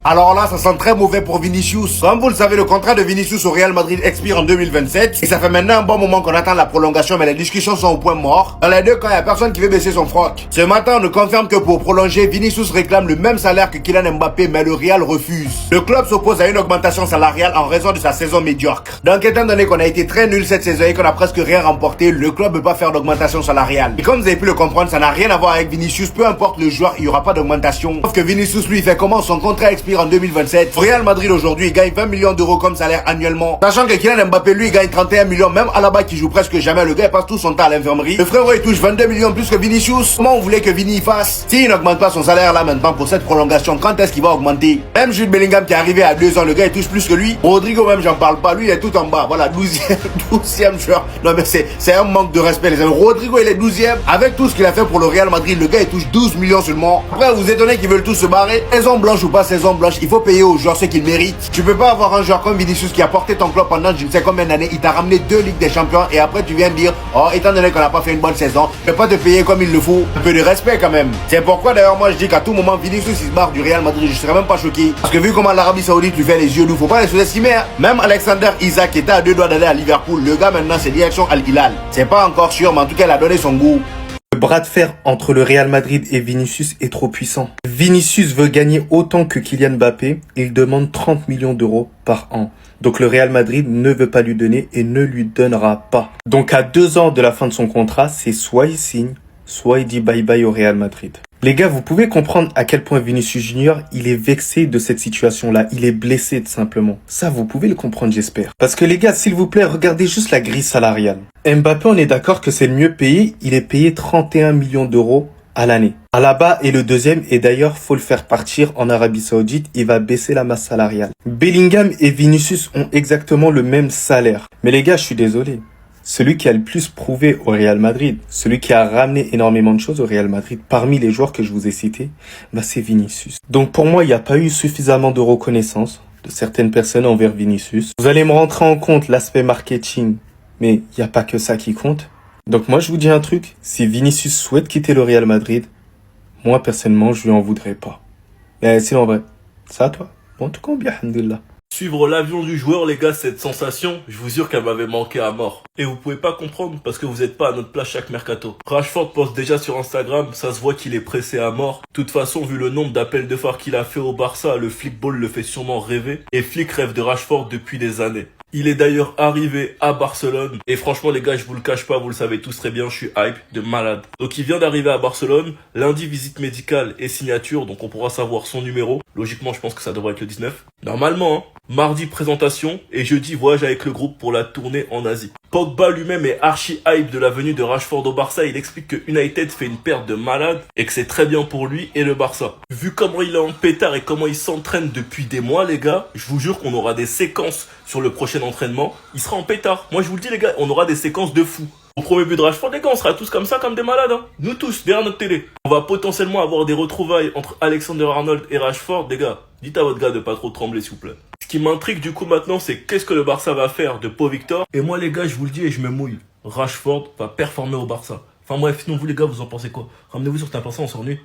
Alors là, ça sent très mauvais pour Vinicius. Comme vous le savez, le contrat de Vinicius au Real Madrid expire en 2027. Et ça fait maintenant un bon moment qu'on attend la prolongation, mais les discussions sont au point mort. Dans les deux cas, il n'y a personne qui veut baisser son froc. Ce matin, on nous confirme que pour prolonger, Vinicius réclame le même salaire que Kylian Mbappé, mais le Real refuse. Le club s'oppose à une augmentation salariale en raison de sa saison médiocre. Donc étant donné qu'on a été très nul cette saison et qu'on a presque rien remporté, le club ne peut pas faire d'augmentation salariale. Et comme vous avez pu le comprendre, ça n'a rien à voir avec Vinicius. Peu importe le joueur, il n'y aura pas d'augmentation. Sauf que Vinicius, lui, fait comment? Son contrat expire en 2027. Real Madrid aujourd'hui, il gagne 20 millions d'euros comme salaire annuellement. Sachant que Kylian Mbappé, lui, il gagne 31 millions. Même à la bas qui joue presque jamais. Le gars, il passe tout son temps à l'infirmerie. Le frérot, il touche 22 millions plus que Vinicius. Comment on voulait que Vini y fasse? S'il n'augmente pas son salaire là maintenant pour cette prolongation, quand est-ce qu'il va augmenter? Même Jude Bellingham qui est arrivé à 2 ans, le gars, il touche plus que lui. Rodrigo même, j'en parle pas. Lui, il est tout en bas. Voilà, 12e joueur. Non, mais c'est un manque de respect, les amis. Rodrigo, il est 12e. Avec tout ce qu'il a fait pour le Real Madrid, le gars, il touche 12 millions seulement. Après, vous étonnez qu'ils veulent tous se barrer. Saison blanche ou pas saison blanche, il faut payer aux joueurs ce qu'ils méritent. Tu peux pas avoir un joueur comme Vinicius qui a porté ton club pendant je ne sais combien d'années. Il t'a ramené 2 Ligues des Champions et après tu viens dire, oh, étant donné qu'on n'a pas fait une bonne saison, je peux pas te payer comme il le faut. Un peu de respect quand même. C'est pourquoi d'ailleurs moi je dis qu'à tout moment Vinicius il se barre du Real Madrid, je serais même pas choqué. Parce que vu comment l'Arabie Saoudite lui fait les yeux doux, faut pas les sous-estimer. Même Alexander Isak était à 2 doigts d'aller à Liverpool. Le gars maintenant c'est direction Al Hilal. C'est pas encore sûr, mais en tout cas il a donné son goût. Le bras de fer entre le Real Madrid et Vinicius est trop puissant. Vinicius veut gagner autant que Kylian Mbappé. Il demande 30 millions d'euros par an. Donc le Real Madrid ne veut pas lui donner et ne lui donnera pas. Donc à 2 ans de la fin de son contrat, c'est soit il signe, soit il dit bye bye au Real Madrid. Les gars, vous pouvez comprendre à quel point Vinicius Junior, il est vexé de cette situation-là. Il est blessé, tout simplement. Ça, vous pouvez le comprendre, j'espère. Parce que les gars, s'il vous plaît, regardez juste la grille salariale. Mbappé, on est d'accord que c'est le mieux payé. Il est payé 31 millions d'euros à l'année. Alaba est le deuxième et d'ailleurs, faut le faire partir en Arabie Saoudite. Il va baisser la masse salariale. Bellingham et Vinicius ont exactement le même salaire. Mais les gars, je suis désolé. Celui qui a le plus prouvé au Real Madrid, celui qui a ramené énormément de choses au Real Madrid, parmi les joueurs que je vous ai cités, bah c'est Vinicius. Donc pour moi, il n'y a pas eu suffisamment de reconnaissance de certaines personnes envers Vinicius. Vous allez me rentrer en compte l'aspect marketing, mais il n'y a pas que ça qui compte. Donc moi, je vous dis un truc, si Vinicius souhaite quitter le Real Madrid, moi personnellement, je lui en voudrais pas. Mais sinon, en vrai, c'est à toi. Bon, en tout cas, bien, alhamdoulilah. Suivre l'avion du joueur, les gars, cette sensation, je vous jure qu'elle m'avait manqué à mort. Et vous pouvez pas comprendre parce que vous êtes pas à notre place chaque mercato. Rashford poste déjà sur Instagram, ça se voit qu'il est pressé à mort. De toute façon, vu le nombre d'appels de phare qu'il a fait au Barça, le Flickball le fait sûrement rêver. Et Flick rêve de Rashford depuis des années. Il est d'ailleurs arrivé à Barcelone. Et franchement, les gars, je vous le cache pas, vous le savez tous très bien, je suis hype de malade. Donc, il vient d'arriver à Barcelone. Lundi, visite médicale et signature. Donc, on pourra savoir son numéro. Logiquement, je pense que ça devrait être le 19. Normalement, hein. Mardi, présentation. Et jeudi, voyage avec le groupe pour la tournée en Asie. Pogba lui-même est archi hype de la venue de Rashford au Barça. Il explique que United fait une perte de malade et que c'est très bien pour lui et le Barça. Vu comment il est en pétard et comment il s'entraîne depuis des mois, les gars, je vous jure qu'on aura des séquences sur le prochain entraînement. Il sera en pétard. Moi, je vous le dis, les gars, on aura des séquences de fou. Au premier but de Rashford, les gars, on sera tous comme ça, comme des malades. Hein. Nous tous, derrière notre télé. On va potentiellement avoir des retrouvailles entre Alexander-Arnold et Rashford. Les gars, dites à votre gars de pas trop trembler, s'il vous plaît. Ce qui m'intrigue du coup maintenant, c'est qu'est-ce que le Barça va faire de Pau Victor. Et moi, les gars, je vous le dis et je me mouille. Rashford va performer au Barça. Enfin bref, sinon vous les gars, vous en pensez quoi? Ramenez-vous sur ta pensée, on s'ennuie.